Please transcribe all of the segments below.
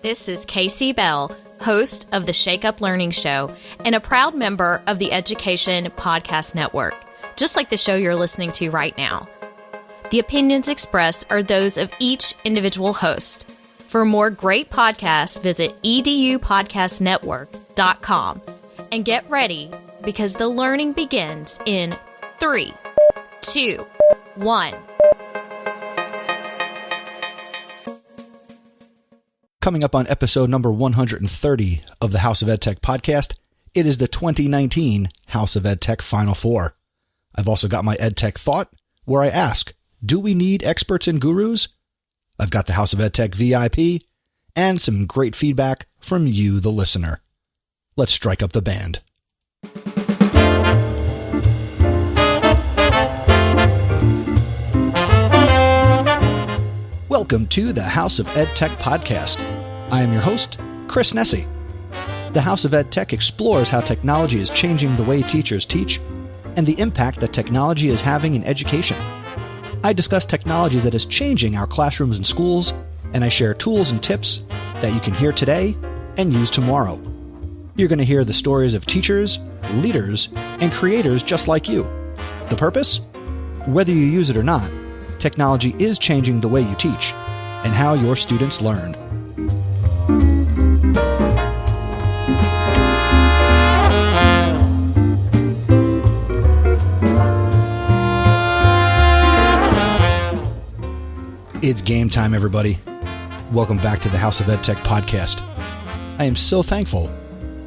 This is Casey Bell, host of the Shake Up Learning Show and a proud member of the Education Podcast Network, just like the show you're listening to right now. The opinions expressed are those of each individual host. For more great podcasts, visit edupodcastnetwork.com and get ready because the learning begins in 3, 2, 1. Coming up on episode number 130 of the House of EdTech podcast, it is the 2019 House of EdTech Final Four. I've also got my EdTech Thought, where I ask, do we need experts and gurus? I've got the House of EdTech VIP, and some great feedback from you, the listener. Let's strike up the band. Welcome to the House of EdTech podcast. I am your host, Chris Nessie. The House of EdTech explores how technology is changing the way teachers teach and the impact that technology is having in education. I discuss technology that is changing our classrooms and schools, and I share tools and tips that you can hear today and use tomorrow. You're going to hear the stories of teachers, leaders, and creators just like you. The purpose? Whether you use it or not, technology is changing the way you teach and how your students learn. It's game time, everybody. Welcome back to the House of EdTech podcast. I am so thankful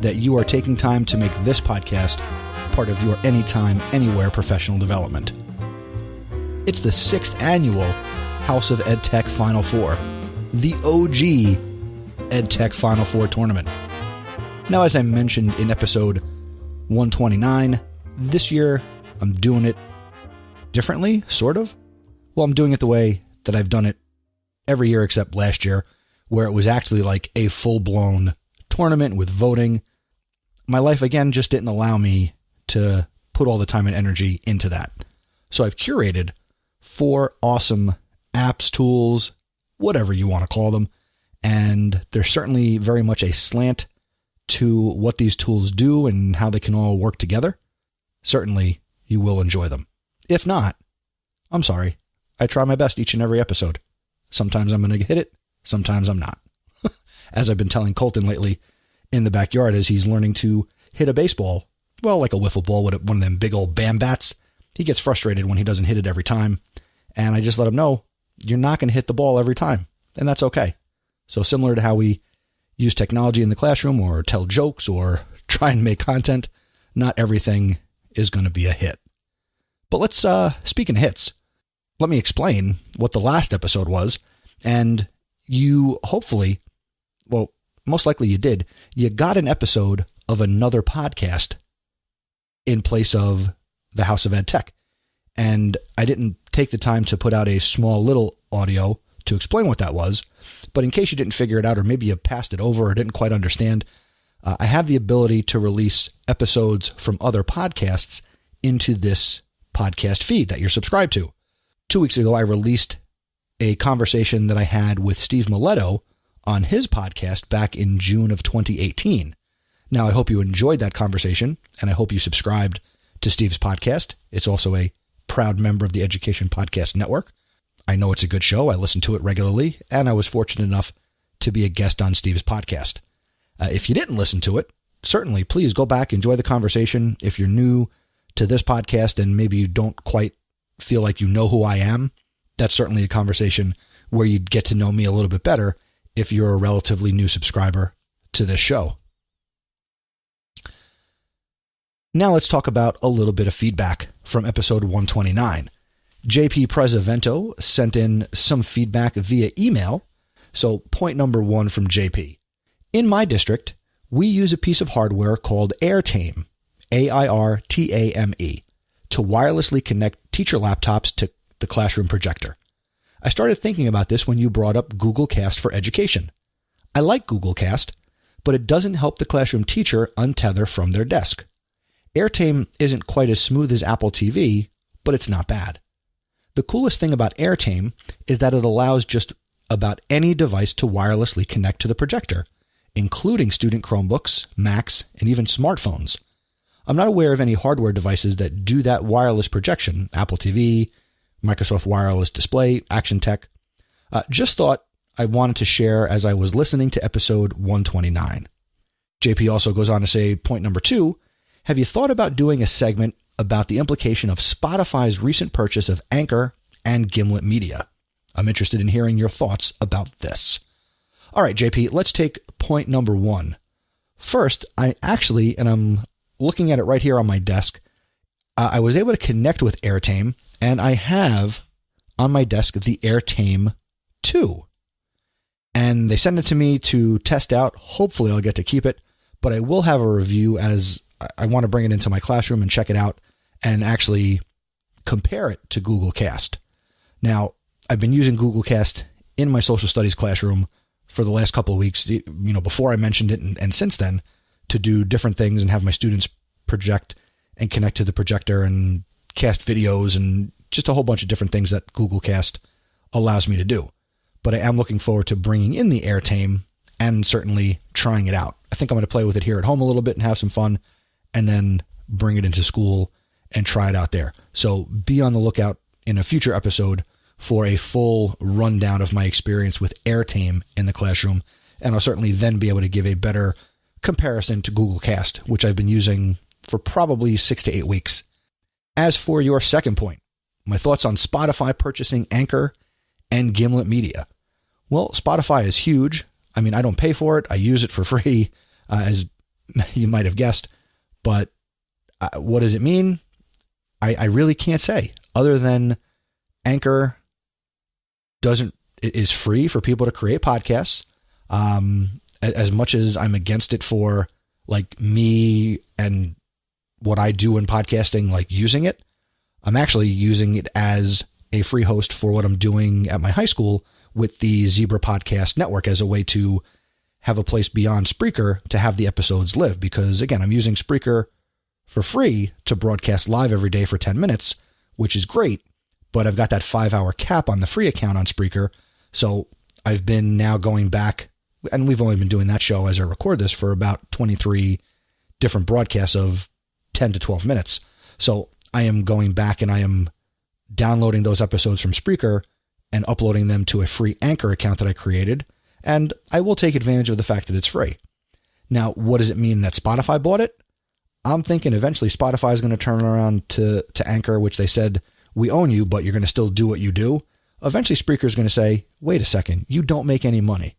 that you are taking time to make this podcast part of your anytime, anywhere professional development. It's the 6th annual House of EdTech Final Four, the OG EdTech Final Four tournament. Now, as I mentioned in episode 129, this year I'm doing it differently, sort of. Well, I'm doing it the way that I've done it every year except last year, where it was actually like a full-blown tournament with voting. My life, again, just didn't allow me to put all the time and energy into that. So I've curated 4 awesome apps, tools, whatever you want to call them, and there's certainly very much a slant to what these tools do and how they can all work together. Certainly, you will enjoy them. If not, I'm sorry. I try my best each and every episode. Sometimes I'm going to hit it, sometimes I'm not. As I've been telling Colton lately in the backyard as he's learning to hit a baseball, well, like a wiffle ball with one of them big old bam bats. He gets frustrated when he doesn't hit it every time. And I just let him know, you're not going to hit the ball every time. And that's okay. So similar to how we use technology in the classroom or tell jokes or try and make content, not everything is going to be a hit. But let's, speaking of hits, let me explain what the last episode was. And you hopefully, well, most likely you did, you got an episode of another podcast in place of the House of EdTech. And I didn't take the time to put out a small little audio to explain what that was. But in case you didn't figure it out, or maybe you passed it over or didn't quite understand, I have the ability to release episodes from other podcasts into this podcast feed that you're subscribed to. 2 weeks ago, I released a conversation that I had with Steve Miletto on his podcast back in June of 2018. Now, I hope you enjoyed that conversation, and I hope you subscribed to Steve's podcast. It's also a proud member of the Education Podcast Network. I know it's a good show. I listen to it regularly, and I was fortunate enough to be a guest on Steve's podcast. If you didn't listen to it, certainly please go back, enjoy the conversation. If you're new to this podcast and maybe you don't quite feel like you know who I am, that's certainly a conversation where you'd get to know me a little bit better if you're a relatively new subscriber to this show. Now let's talk about a little bit of feedback from episode 129. JP Prezavento sent in some feedback via email. So point number 1 from JP. In my district, we use a piece of hardware called AirTame, AIRTAME, to wirelessly connect teacher laptops to the classroom projector. I started thinking about this when you brought up Google Cast for education. I like Google Cast, but it doesn't help the classroom teacher untether from their desk. AirTame isn't quite as smooth as Apple TV, but it's not bad. The coolest thing about AirTame is that it allows just about any device to wirelessly connect to the projector, including student Chromebooks, Macs, and even smartphones. I'm not aware of any hardware devices that do that wireless projection, Apple TV, Microsoft Wireless Display, Action Tech. Just thought I wanted to share as I was listening to episode 129. JP also goes on to say, point number 2, have you thought about doing a segment about the implication of Spotify's recent purchase of Anchor and Gimlet Media? I'm interested in hearing your thoughts about this. All right, JP, let's take point number 1. First, I actually, and I'm looking at it right here on my desk, I was able to connect with AirTame, and I have on my desk the AirTame 2. And they sent it to me to test out. Hopefully I'll get to keep it, but I will have a review as I want to bring it into my classroom and check it out and actually compare it to Google Cast. Now, I've been using Google Cast in my social studies classroom for the last couple of weeks, before I mentioned it and since then, to do different things and have my students project and connect to the projector and cast videos and just a whole bunch of different things that Google Cast allows me to do. But I am looking forward to bringing in the AirTame and certainly trying it out. I think I'm going to play with it here at home a little bit and have some fun, and then bring it into school and try it out there. So be on the lookout in a future episode for a full rundown of my experience with AirTame in the classroom, and I'll certainly then be able to give a better comparison to Google Cast, which I've been using for probably 6 to 8 weeks. As for your second point, my thoughts on Spotify purchasing Anchor and Gimlet Media. Well, Spotify is huge. I mean, I don't pay for it. I use it for free, as you might have guessed. But what does it mean? I really can't say, other than Anchor is free for people to create podcasts. As much as I'm against it for like me and what I do in podcasting, like using it, I'm actually using it as a free host for what I'm doing at my high school with the Zebra Podcast Network as a way to have a place beyond Spreaker to have the episodes live. Because again, I'm using Spreaker for free to broadcast live every day for 10 minutes, which is great. But I've got that 5-hour cap on the free account on Spreaker. So I've been now going back, and we've only been doing that show as I record this for about 23 different broadcasts of 10 to 12 minutes. So I am going back and I am downloading those episodes from Spreaker and uploading them to a free Anchor account that I created. And I will take advantage of the fact that it's free. Now, what does it mean that Spotify bought it? I'm thinking eventually Spotify is going to turn around to Anchor, which they said, we own you, but you're going to still do what you do. Eventually Spreaker is going to say, wait a second, you don't make any money.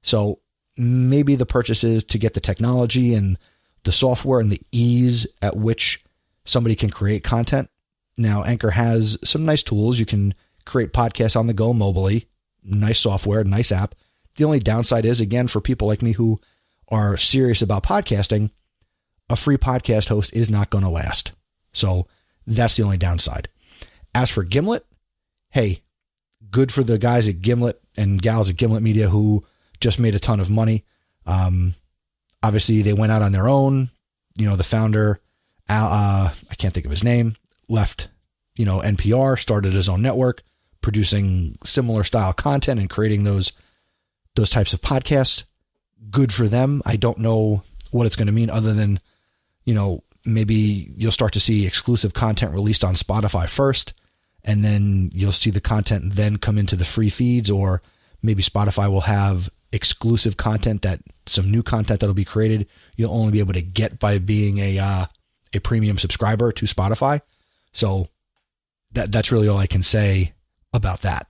So maybe the purchase is to get the technology and the software and the ease at which somebody can create content. Now, Anchor has some nice tools. You can create podcasts on the go mobily. Nice software, nice app. The only downside is, again, for people like me who are serious about podcasting, a free podcast host is not going to last. So that's the only downside. As for Gimlet, hey, good for the guys at Gimlet and gals at Gimlet Media who just made a ton of money. Obviously, they went out on their own. The founder, I can't think of his name, left, NPR, started his own network, producing similar style content and creating those types of podcasts. Good for them. I don't know what it's going to mean other than, maybe you'll start to see exclusive content released on Spotify first, and then you'll see the content then come into the free feeds, or maybe Spotify will have exclusive content, some new content that'll be created you'll only be able to get by being a premium subscriber to Spotify. So that's really all I can say about that.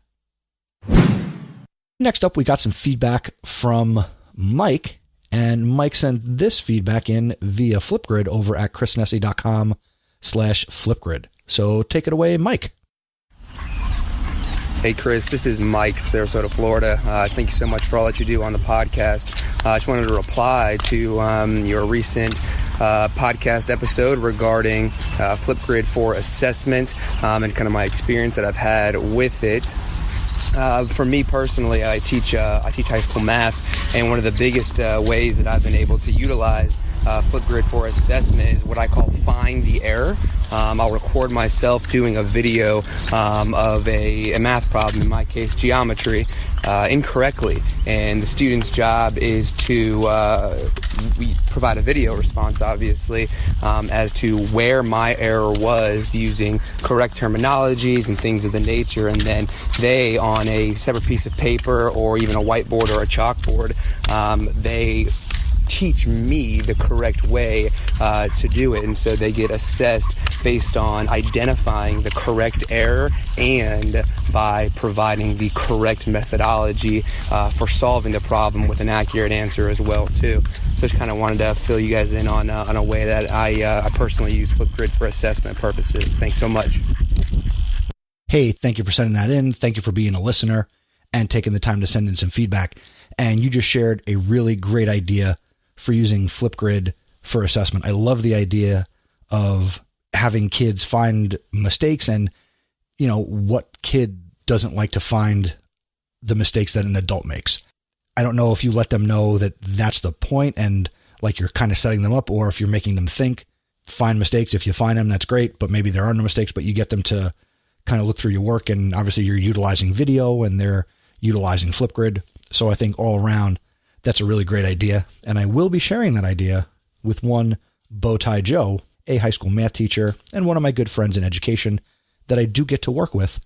Next up, we got some feedback from Mike, and Mike sent this feedback in via Flipgrid over at chrisnessy.com/Flipgrid. So take it away, Mike. Hey, Chris, this is Mike from Sarasota, Florida. Thank you so much for all that you do on the podcast. I just wanted to reply to your recent podcast episode regarding Flipgrid for assessment and kind of my experience that I've had with it. For me personally, I teach high school math, And one of the biggest ways that I've been able to utilize Flipgrid for assessment is what I call find the error. I'll record myself doing a video of a math problem, in my case geometry, incorrectly, and the student's job is to we provide a video response, obviously, as to where my error was using correct terminologies and things of the nature, and then they, on a separate piece of paper or even a whiteboard or a chalkboard, they teach me the correct way to do it, and so they get assessed based on identifying the correct error and by providing the correct methodology for solving the problem with an accurate answer as well too. So just kind of wanted to fill you guys in on a way that I personally use Flipgrid for assessment purposes. Thanks so much. Hey, thank you for sending that in. Thank you for being a listener and taking the time to send in some feedback. And you just shared a really great idea for using Flipgrid for assessment. I love the idea of having kids find mistakes, and, you know, what kid doesn't like to find the mistakes that an adult makes? I don't know if you let them know that that's the point and like you're kind of setting them up, or if you're making them think, find mistakes. If you find them, that's great, but maybe there are no mistakes, but you get them to kind of look through your work, and obviously you're utilizing video and they're utilizing Flipgrid. So I think all around, that's a really great idea. And I will be sharing that idea with one Bowtie Joe, a high school math teacher and one of my good friends in education that I do get to work with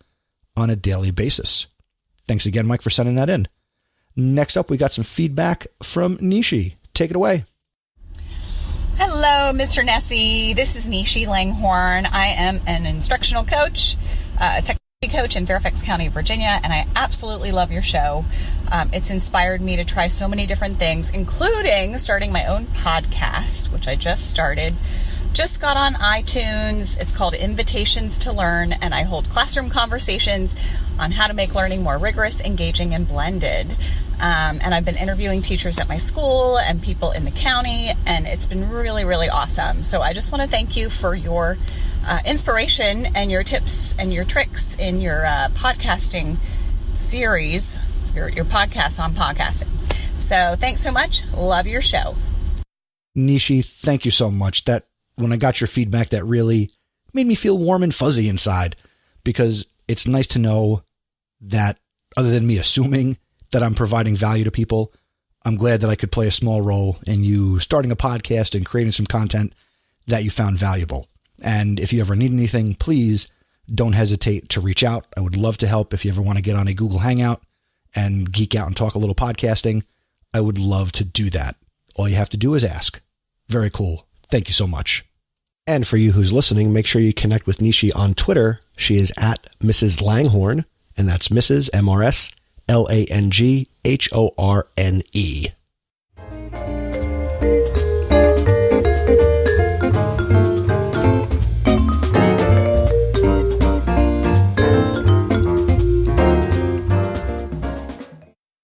on a daily basis. Thanks again, Mike, for sending that in. Next up, we got some feedback from Nishi. Take it away. Hello, Mr. Nessie. This is Nishi Langhorn. I am an instructional coach, a technology coach in Fairfax County, Virginia, and I absolutely love your show. It's inspired me to try so many different things, including starting my own podcast, which I just started. Just got on iTunes. It's called Invitations to Learn, and I hold classroom conversations on how to make learning more rigorous, engaging, and blended. And I've been interviewing teachers at my school and people in the county, and it's been really, really awesome. So I just want to thank you for your inspiration and your tips and your tricks in your podcasting series, your podcast on podcasting. So thanks so much. Love your show. Nishi, thank you so much. That when I got your feedback, that really made me feel warm and fuzzy inside, because it's nice to know that other than me assuming that I'm providing value to people, I'm glad that I could play a small role in you starting a podcast and creating some content that you found valuable. And if you ever need anything, please don't hesitate to reach out. I would love to help. If you ever want to get on a Google Hangout and geek out and talk a little podcasting, I would love to do that. All you have to do is ask. Very cool. Thank you so much. And for you who's listening, make sure you connect with Nishi on Twitter. She is at Mrs. Langhorne, and that's Mrs. MRS LANGHORNE.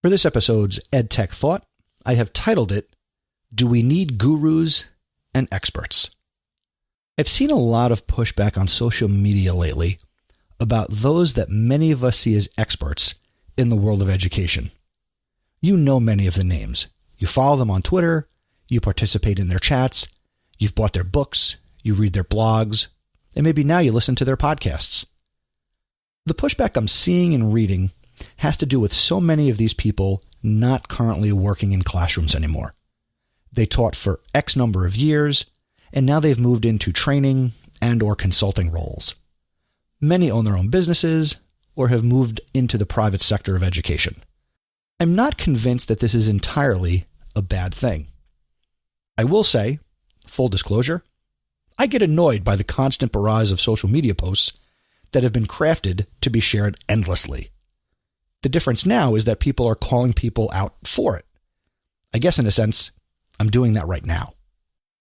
For this episode's EdTech Thought, I have titled it, Do We Need Gurus and Experts? I've seen a lot of pushback on social media lately about those that many of us see as experts in the world of education. You know many of the names. You follow them on Twitter, you participate in their chats, you've bought their books, you read their blogs, and maybe now you listen to their podcasts. The pushback I'm seeing and reading has to do with so many of these people not currently working in classrooms anymore. They taught for X number of years, and now they've moved into training and or consulting roles. Many own their own businesses or have moved into the private sector of education. I'm not convinced that this is entirely a bad thing. I will say, full disclosure, I get annoyed by the constant barrage of social media posts that have been crafted to be shared endlessly. The difference now is that people are calling people out for it. I guess in a sense, I'm doing that right now.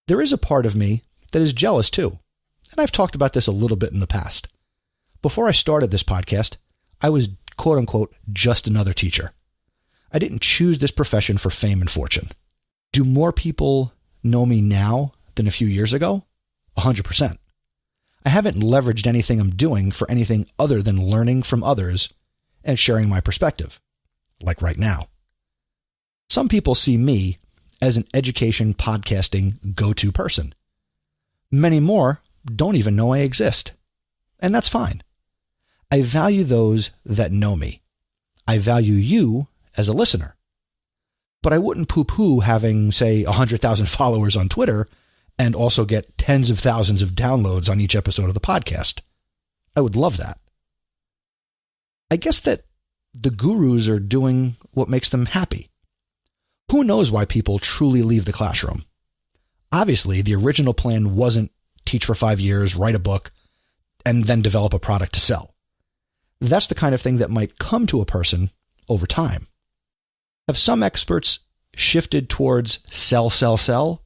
There is a part of me that is jealous too, and I've talked about this a little bit in the past. Before I started this podcast, I was quote-unquote just another teacher. I didn't choose this profession for fame and fortune. Do more people know me now than a few years ago? 100%. I haven't leveraged anything I'm doing for anything other than learning from others and sharing my perspective, like right now. Some people see me as an education podcasting go-to person. Many more don't even know I exist. And that's fine. I value those that know me. I value you as a listener. But I wouldn't poo-poo having, say, 100,000 followers on Twitter and also get tens of thousands of downloads on each episode of the podcast. I would love that. I guess that the gurus are doing what makes them happy. Who knows why people truly leave the classroom? Obviously, the original plan wasn't teach for 5 years, write a book, and then develop a product to sell. That's the kind of thing that might come to a person over time. Have some experts shifted towards sell, sell, sell?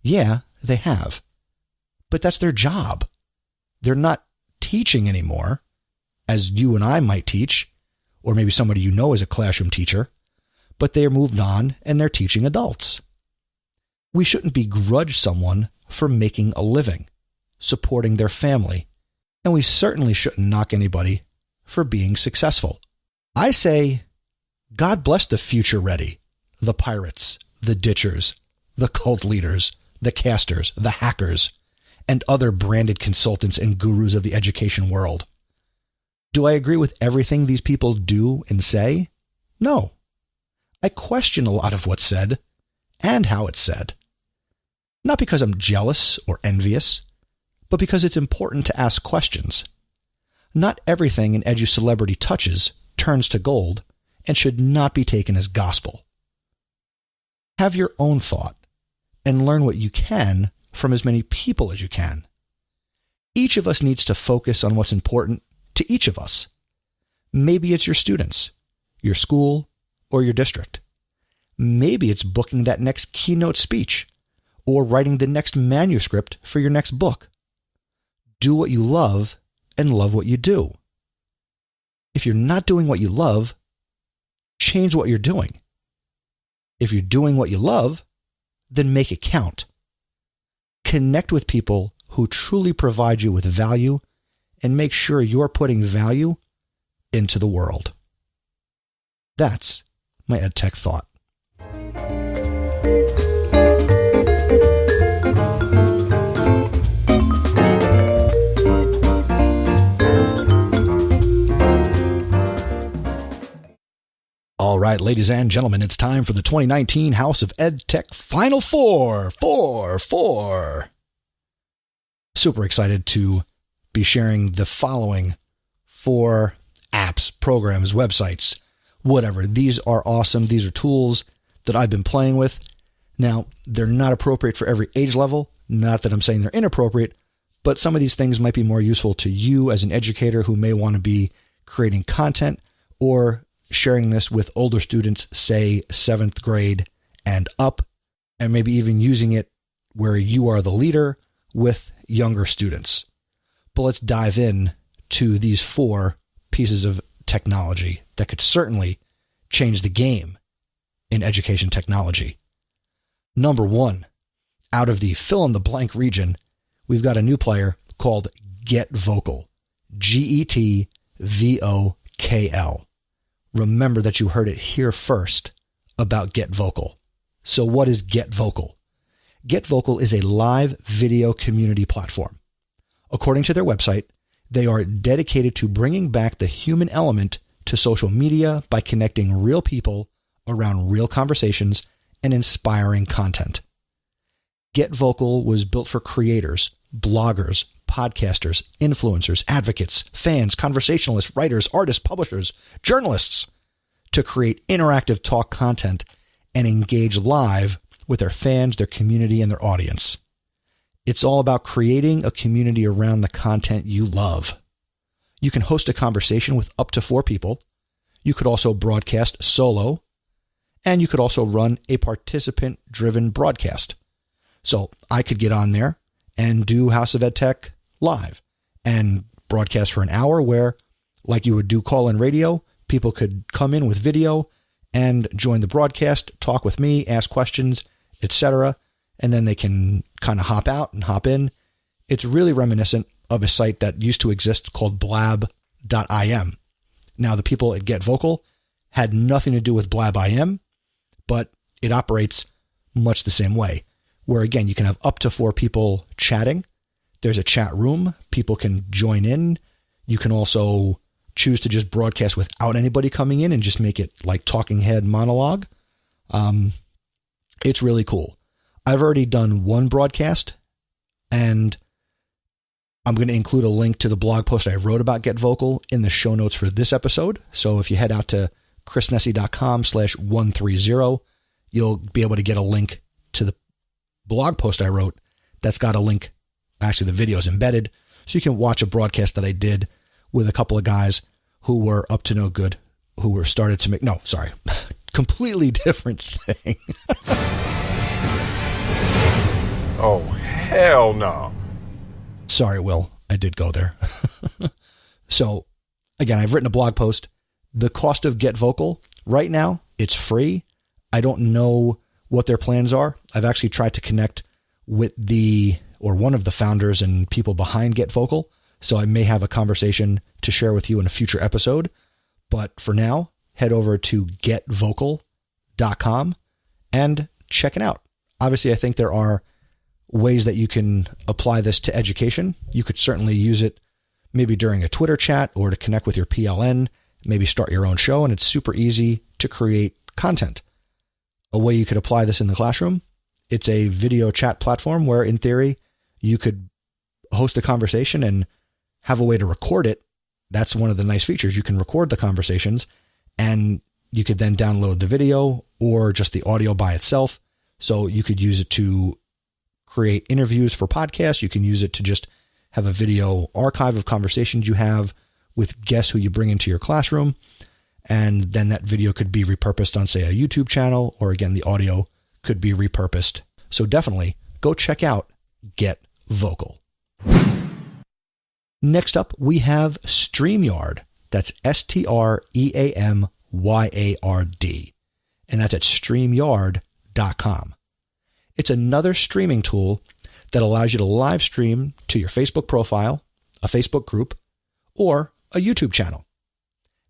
Yeah, they have. But that's their job. They're not teaching anymore, as you and I might teach, or maybe somebody you know is a classroom teacher, but they are moved on and they're teaching adults. We shouldn't begrudge someone for making a living, supporting their family, and we certainly shouldn't knock anybody for being successful. I say, God bless the future ready, the pirates, the ditchers, the cult leaders, the casters, the hackers, and other branded consultants and gurus of the education world. Do I agree with everything these people do and say? No. I question a lot of what's said and how it's said. Not because I'm jealous or envious, but because it's important to ask questions. Not everything an edu-celebrity touches turns to gold and should not be taken as gospel. Have your own thought and learn what you can from as many people as you can. Each of us needs to focus on what's important to each of us. Maybe it's your students, your school, or your district. Maybe it's booking that next keynote speech or writing the next manuscript for your next book. Do what you love and love what you do. If you're not doing what you love, change what you're doing. If you're doing what you love, then make it count. Connect with people who truly provide you with value and make sure you're putting value into the world. That's my EdTech thought. All right, ladies and gentlemen, it's time for the 2019 House of EdTech Final Four. Super excited to be sharing the following 4 apps, programs, websites, whatever. These are awesome. These are tools that I've been playing with. Now, they're not appropriate for every age level. Not that I'm saying they're inappropriate, but some of these things might be more useful to you as an educator who may want to be creating content or sharing this with older students, say 7th grade and up, and maybe even using it where you are the leader with younger students. But let's dive in to these 4 pieces of technology that could certainly change the game in education technology. Number 1, out of the fill-in-the-blank region, we've got a new player called GetVocal. GetVocal. Remember that you heard it here first about GetVocal. So what is GetVocal? GetVocal is a live video community platform. According to their website, they are dedicated to bringing back the human element to social media by connecting real people around real conversations and inspiring content. GetVocal was built for creators, bloggers, podcasters, influencers, advocates, fans, conversationalists, writers, artists, publishers, journalists to create interactive talk content and engage live with their fans, their community, and their audience. It's all about creating a community around the content you love. You can host a conversation with up to 4 people. You could also broadcast solo, and you could also run a participant-driven broadcast. So I could get on there and do House of EdTech live and broadcast for an hour where, like you would do call-in radio, people could come in with video and join the broadcast, talk with me, ask questions, etc., and then they can kind of hop out and hop in. It's really reminiscent of a site that used to exist called blab.im. Now, the people at GetVocal had nothing to do with blab.im, but it operates much the same way, where again, you can have up to 4 people chatting. There's a chat room. People can join in. You can also choose to just broadcast without anybody coming in and just make it like talking head monologue. It's really cool. I've already done one broadcast, and I'm going to include a link to the blog post I wrote about Get Vocal in the show notes for this episode. So if you head out to chrisnessy.com/130, you'll be able to get a link to the blog post I wrote that's got a link. Actually, the video is embedded, so you can watch a broadcast that I did with a couple of guys who were up to no good, who were started to make, no, sorry, completely different thing. Oh, hell no. Sorry, Will, I did go there. So, again, I've written a blog post. The cost of Get Vocal, right now, it's free. I don't know what their plans are. I've actually tried to connect with one of the founders and people behind Get Vocal, so I may have a conversation to share with you in a future episode. But for now, head over to getvocal.com and check it out. Obviously, I think there are ways that you can apply this to education. You could certainly use it maybe during a Twitter chat or to connect with your PLN, maybe start your own show, and it's super easy to create content. A way you could apply this in the classroom, it's a video chat platform where, in theory, you could host a conversation and have a way to record it. That's one of the nice features. You can record the conversations, and you could then download the video or just the audio by itself. So you could use it to create interviews for podcasts. You can use it to just have a video archive of conversations you have with guests who you bring into your classroom. And then that video could be repurposed on, say, a YouTube channel, or again, the audio could be repurposed. So definitely go check out Get Vocal. Next up, we have StreamYard. That's StreamYard. And that's at StreamYard.com. It's another streaming tool that allows you to live stream to your Facebook profile, a Facebook group, or a YouTube channel.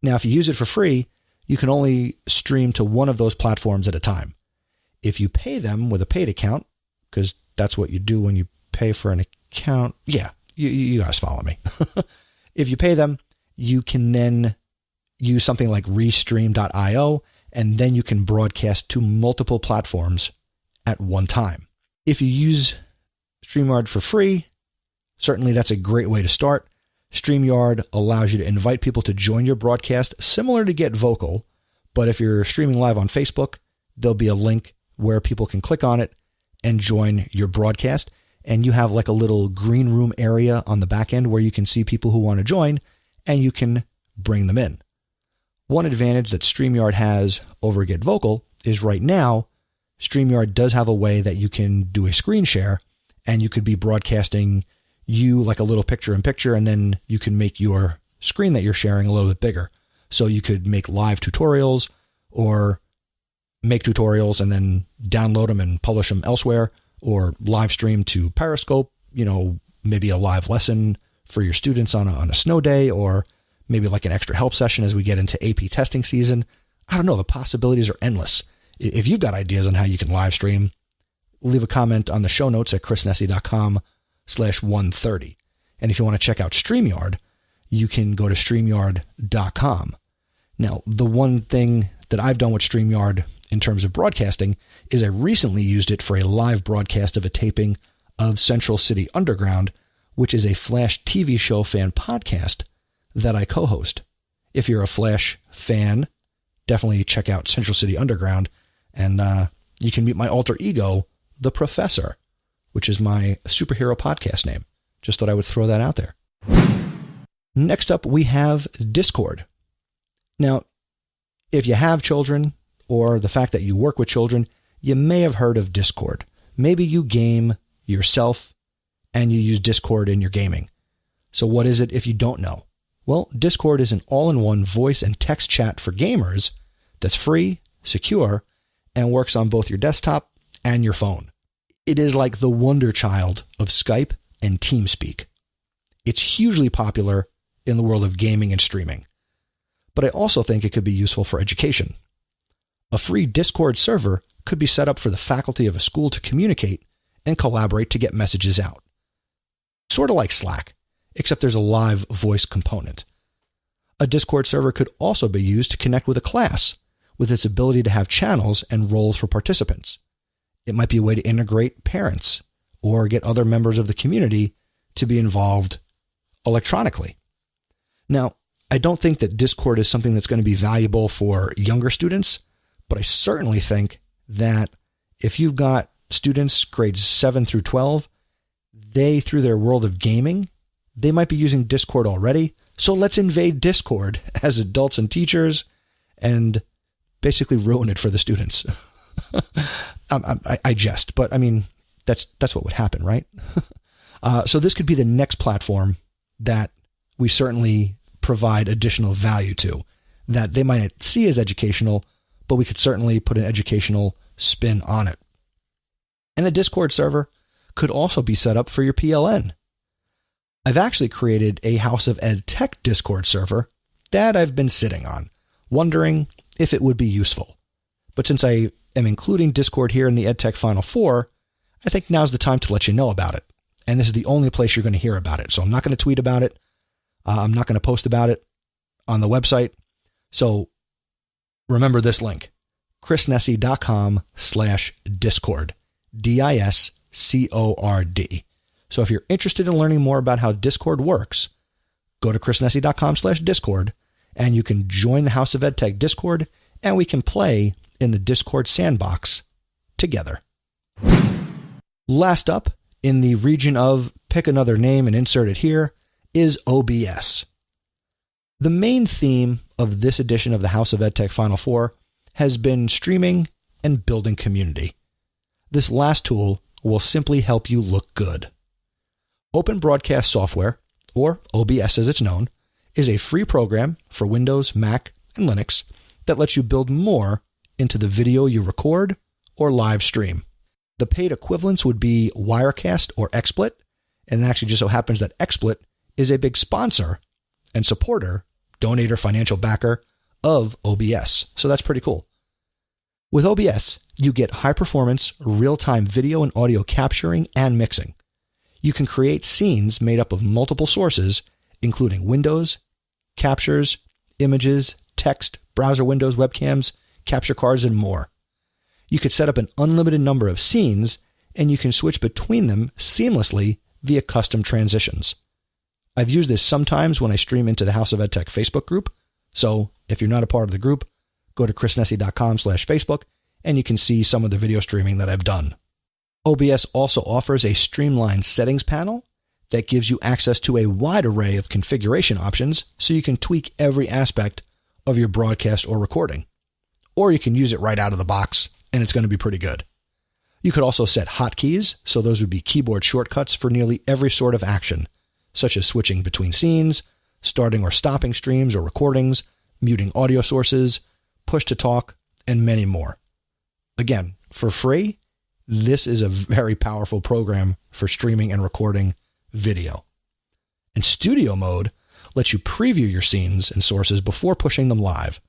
Now, if you use it for free, you can only stream to one of those platforms at a time. If you pay them with a paid account, because that's what you do when you pay for an account. Yeah, you guys follow me. If you pay them, you can then use something like restream.io, and then you can broadcast to multiple platforms at one time. If you use StreamYard for free, certainly that's a great way to start. StreamYard allows you to invite people to join your broadcast, similar to Get Vocal, but if you're streaming live on Facebook, there'll be a link where people can click on it and join your broadcast, and you have like a little green room area on the back end where you can see people who want to join, and you can bring them in. One advantage that StreamYard has over Get Vocal is right now, StreamYard does have a way that you can do a screen share, and you could be broadcasting you like a little picture-in-picture, and then you can make your screen that you're sharing a little bit bigger. So you could make live tutorials or make tutorials and then download them and publish them elsewhere, or live stream to Periscope, maybe a live lesson for your students on a snow day, or maybe like an extra help session as we get into AP testing season. I don't know. The possibilities are endless. If you've got ideas on how you can live stream, leave a comment on the show notes at chrisnessy.com/130. And if you want to check out StreamYard, you can go to StreamYard.com. Now, the one thing that I've done with StreamYard in terms of broadcasting is I recently used it for a live broadcast of a taping of Central City Underground, which is a Flash TV show fan podcast that I co-host. If you're a Flash fan, definitely check out Central City Underground, and you can meet my alter ego, The Professor, which is my superhero podcast name. Just thought I would throw that out there. Next up, we have Discord. Now, if you have children, or the fact that you work with children, you may have heard of Discord. Maybe you game yourself and you use Discord in your gaming. So what is it if you don't know? Well, Discord is an all-in-one voice and text chat for gamers that's free, secure, and works on both your desktop and your phone. It is like the wonder child of Skype and TeamSpeak. It's hugely popular in the world of gaming and streaming. But I also think it could be useful for education. A free Discord server could be set up for the faculty of a school to communicate and collaborate to get messages out. Sort of like Slack, except there's a live voice component. A Discord server could also be used to connect with a class, with its ability to have channels and roles for participants. It might be a way to integrate parents or get other members of the community to be involved electronically. Now, I don't think that Discord is something that's going to be valuable for younger students, but I certainly think that if you've got students grades 7 through 12, they, through their world of gaming, they might be using Discord already. So let's invade Discord as adults and teachers and basically ruin it for the students. I jest, but I mean, that's what would happen, right? So this could be the next platform that we certainly provide additional value to, that they might not see as educational, but we could certainly put an educational spin on it. And a Discord server could also be set up for your PLN. I've actually created a House of Ed Tech Discord server that I've been sitting on, wondering if it would be useful. But since I am including Discord here in the EdTech Final Four, I think now's the time to let you know about it. And this is the only place you're going to hear about it. So I'm not going to tweet about it. I'm not going to post about it on the website. So remember this link, chrisnessy.com/discord, DISCORD. So if you're interested in learning more about how Discord works, go to chrisnessy.com/discord and you can join the House of EdTech Discord and we can play in the Discord sandbox together. Last up, in the region of pick another name and insert it here, is OBS. The main theme of this edition of the House of EdTech Final Four has been streaming and building community. This last tool will simply help you look good. Open Broadcast Software, or OBS as it's known, is a free program for Windows, Mac, and Linux that lets you build more into the video you record or live stream. The paid equivalents would be Wirecast or XSplit, and it actually just so happens that XSplit is a big sponsor and supporter, donator, financial backer of OBS. So that's pretty cool. With OBS, you get high-performance, real-time video and audio capturing and mixing. You can create scenes made up of multiple sources, including windows, captures, images, text, browser windows, webcams, capture cards, and more. You could set up an unlimited number of scenes, and you can switch between them seamlessly via custom transitions. I've used this sometimes when I stream into the House of EdTech Facebook group, so if you're not a part of the group, go to chrisnessy.com/Facebook, and you can see some of the video streaming that I've done. OBS also offers a streamlined settings panel that gives you access to a wide array of configuration options so you can tweak every aspect of your broadcast or recording. Or you can use it right out of the box, and it's going to be pretty good. You could also set hotkeys, so those would be keyboard shortcuts for nearly every sort of action, such as switching between scenes, starting or stopping streams or recordings, muting audio sources, push to talk, and many more. Again, for free, this is a very powerful program for streaming and recording video. And Studio Mode lets you preview your scenes and sources before pushing them live.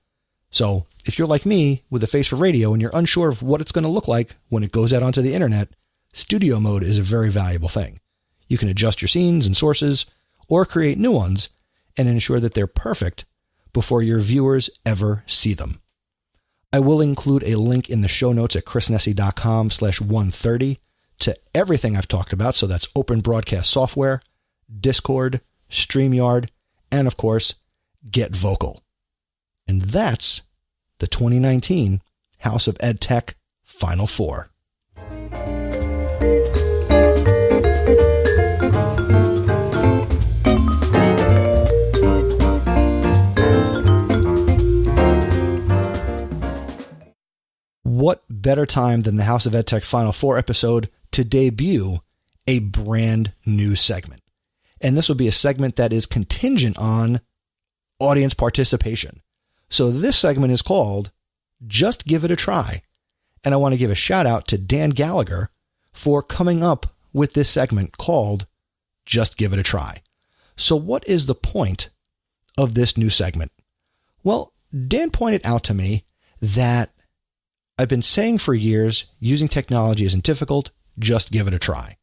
So if you're like me with a face for radio and you're unsure of what it's going to look like when it goes out onto the internet, Studio Mode is a very valuable thing. You can adjust your scenes and sources or create new ones and ensure that they're perfect before your viewers ever see them. I will include a link in the show notes at chrisnessy.com/130 to everything I've talked about. So that's Open Broadcast Software, Discord, StreamYard, and of course, Get Vocal. And that's the 2019 House of EdTech Final Four. What better time than the House of EdTech Final Four episode to debut a brand new segment? And this will be a segment that is contingent on audience participation. So this segment is called Just Give It a Try. And I want to give a shout out to Dan Gallagher for coming up with this segment called Just Give It a Try. So what is the point of this new segment? Well, Dan pointed out to me that I've been saying for years, using technology isn't difficult, just give it a try.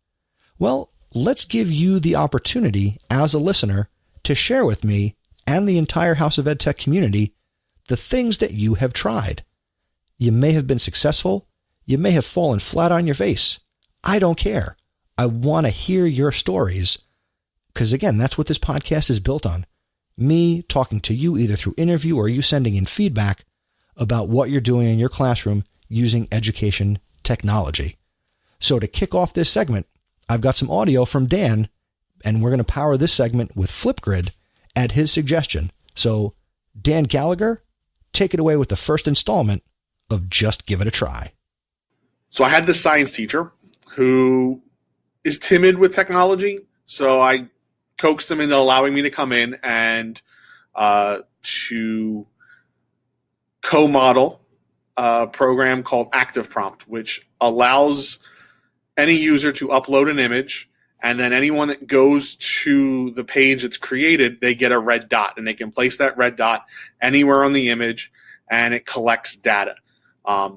Well, let's give you the opportunity as a listener to share with me and the entire House of EdTech community the things that you have tried. You may have been successful. You may have fallen flat on your face. I don't care. I want to hear your stories because, again, that's what this podcast is built on. Me talking to you either through interview or you sending in feedback about what you're doing in your classroom using education technology. So to kick off this segment, I've got some audio from Dan, and we're going to power this segment with Flipgrid at his suggestion. So Dan Gallagher, take it away with the first installment of Just Give It a Try. So I had this science teacher who is timid with technology, so I coaxed him into allowing me to come in and to co-model a program called Active Prompt, which allows any user to upload an image, and then anyone that goes to the page that's created, they get a red dot, and they can place that red dot anywhere on the image, and it collects data.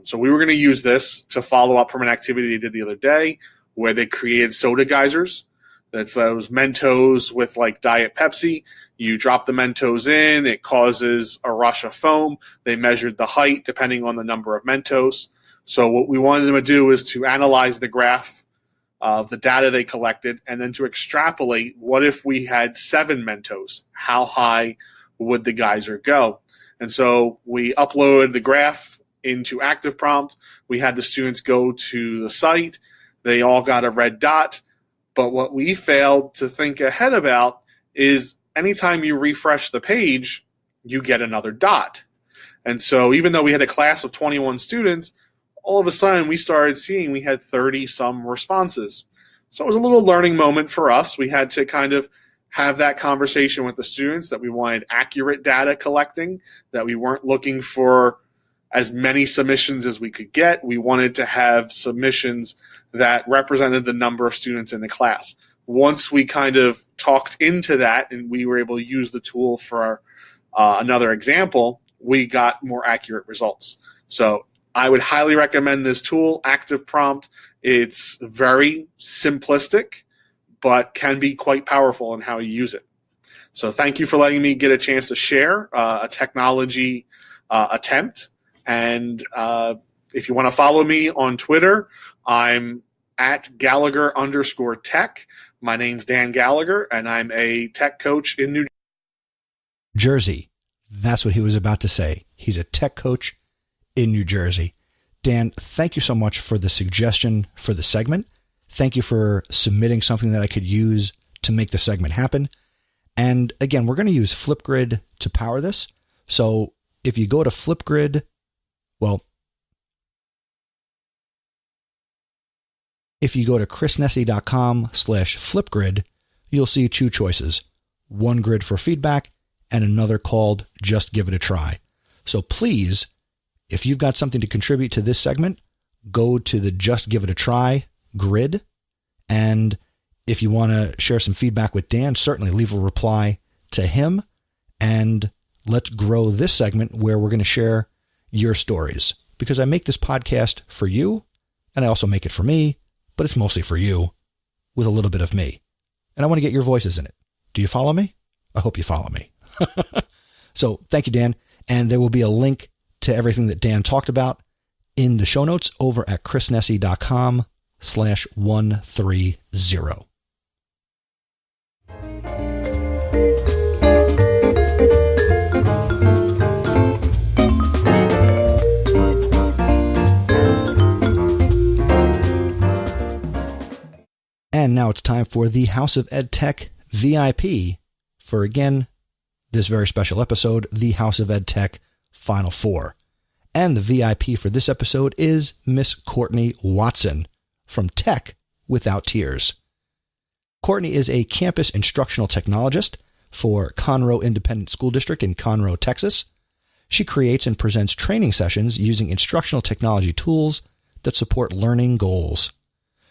So we were going to use this to follow up from an activity they did the other day where they created soda geysers. That's those Mentos with like Diet Pepsi. You drop the Mentos in, it causes a rush of foam. They measured the height depending on the number of Mentos. So what we wanted them to do is to analyze the graph of the data they collected and then to extrapolate what if we had 7 Mentos? How high would the geyser go? And so we uploaded the graph into Active Prompt. We had the students go to the site. They all got a red dot. But what we failed to think ahead about is anytime you refresh the page, you get another dot. And so even though we had a class of 21 students, all of a sudden we started seeing we had 30-some responses. So it was a little learning moment for us. We had to kind of have that conversation with the students that we wanted accurate data collecting, that we weren't looking for as many submissions as we could get. We wanted to have submissions that represented the number of students in the class. Once we kind of talked into that and we were able to use the tool for another example, we got more accurate results. So I would highly recommend this tool, Active Prompt. It's very simplistic, but can be quite powerful in how you use it. So thank you for letting me get a chance to share a technology attempt. And if you want to follow me on Twitter, I'm at Gallagher_tech. My name's Dan Gallagher, and I'm a tech coach in New Jersey. That's what he was about to say. He's a tech coach in New Jersey. Dan, thank you so much for the suggestion for the segment. Thank you for submitting something that I could use to make the segment happen. And again, we're going to use Flipgrid to power this. So if you go to Flipgrid, if you go to chrisnessy.com/Flipgrid, you'll see 2 choices. One grid for feedback and another called Just Give It a Try. So please, if you've got something to contribute to this segment, go to the Just Give It a Try grid. And if you want to share some feedback with Dan, certainly leave a reply to him. And let's grow this segment where we're going to share your stories. Because I make this podcast for you, and I also make it for me, but it's mostly for you with a little bit of me. And I want to get your voices in it. Do you follow me? I hope you follow me. So thank you, Dan. And there will be a link to everything that Dan talked about in the show notes over at chrisnessy.com/130. And now it's time for the House of EdTech VIP for, again, this very special episode, the House of EdTech Final Four. And the VIP for this episode is Miss Courtney Watson from Tech Without Tears. Courtney is a campus instructional technologist for Conroe Independent School District in Conroe, Texas. She creates and presents training sessions using instructional technology tools that support learning goals.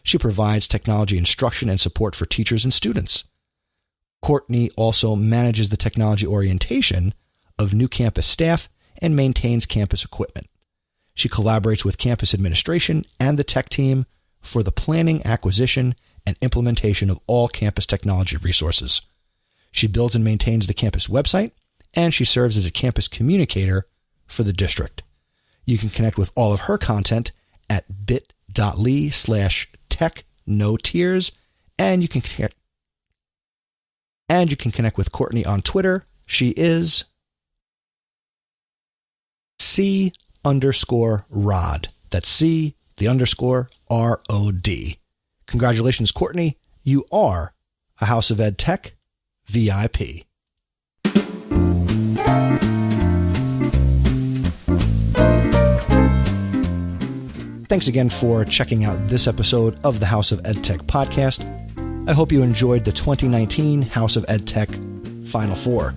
She provides technology instruction and support for teachers and students. Courtney also manages the technology orientation of new campus staff and maintains campus equipment. She collaborates with campus administration and the tech team for the planning, acquisition, and implementation of all campus technology resources. She builds and maintains the campus website, and she serves as a campus communicator for the district. You can connect with all of her content at bit.ly/technotears, and you can connect with Courtney on Twitter. She is C_Rod. That's C_ROD. Congratulations, Courtney. You are a House of Ed Tech VIP. Thanks again for checking out this episode of the House of Ed Tech podcast. I hope you enjoyed the 2019 House of Ed Tech Final Four.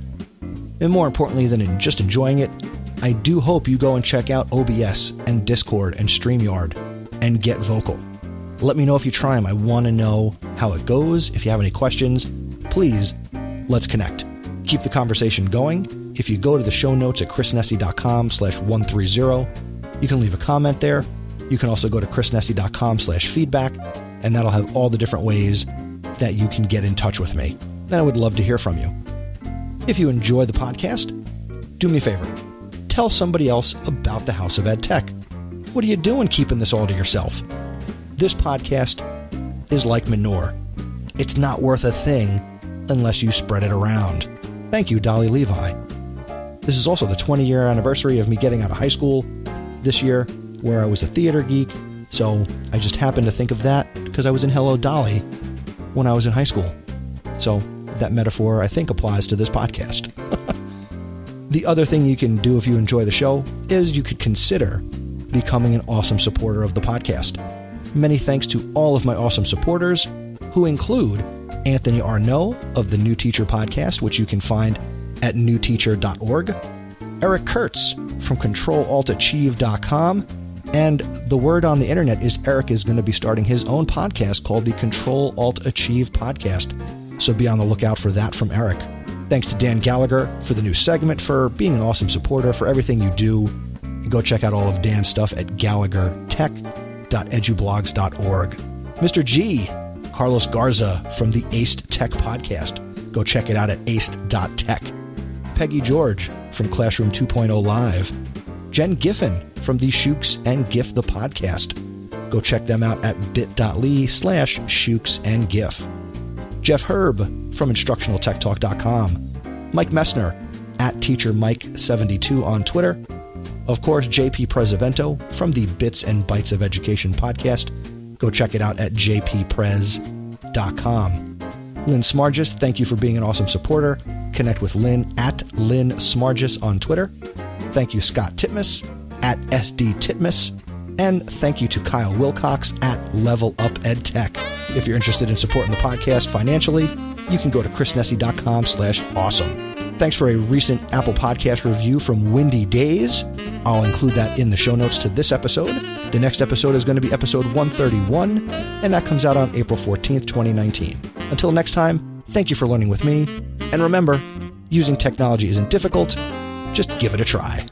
And more importantly than just enjoying it, I do hope you go and check out OBS and Discord and StreamYard and get vocal. Let me know if you try them. I want to know how it goes. If you have any questions, please, let's connect. Keep the conversation going. If you go to the show notes at chrisnessy.com/130, you can leave a comment there. You can also go to chrisnessy.com/feedback, and that'll have all the different ways that you can get in touch with me. And I would love to hear from you. If you enjoy the podcast, do me a favor. Tell somebody else about the House of Ed Tech. What are you doing keeping this all to yourself? This podcast is like manure. It's not worth a thing unless you spread it around. Thank you, Dolly Levi. This is also the 20-year anniversary of me getting out of high school this year, where I was a theater geek, so I just happened to think of that because I was in Hello, Dolly when I was in high school. So that metaphor, I think, applies to this podcast. The other thing you can do if you enjoy the show is you could consider becoming an awesome supporter of the podcast. Many thanks to all of my awesome supporters, who include Anthony Arnault of the New Teacher Podcast, which you can find at newteacher.org, Eric Kurtz from ControlAltAchieve.com, and the word on the internet is Eric is going to be starting his own podcast called the Control Alt Achieve Podcast. So be on the lookout for that from Eric. Thanks to Dan Gallagher for the new segment, for being an awesome supporter, for everything you do. And go check out all of Dan's stuff at gallaghertech.edublogs.org. Mr. G, Carlos Garza from the Aced Tech Podcast. Go check it out at aced.tech. Peggy George from Classroom 2.0 Live. Jen Giffen from the Shooks and GIF the Podcast. Go check them out at bit.ly/shooksandgif. Jeff Herb from InstructionalTechTalk.com. Mike Messner at TeacherMike72 on Twitter. Of course, JP Prezavento from the Bits and Bytes of Education podcast. Go check it out at jpprez.com. Lynn Smargis, thank you for being an awesome supporter. Connect with Lynn at Lynn Smargis on Twitter. Thank you, Scott Titmus at SD Titmus. And thank you to Kyle Wilcox at Level Up EdTech. If you're interested in supporting the podcast financially, you can go to chrisnessy.com/awesome. Thanks for a recent Apple Podcast review from Windy Days. I'll include that in the show notes to this episode. The next episode is going to be episode 131, and that comes out on April 14th, 2019. Until next time, thank you for learning with me. And remember, using technology isn't difficult. Just give it a try.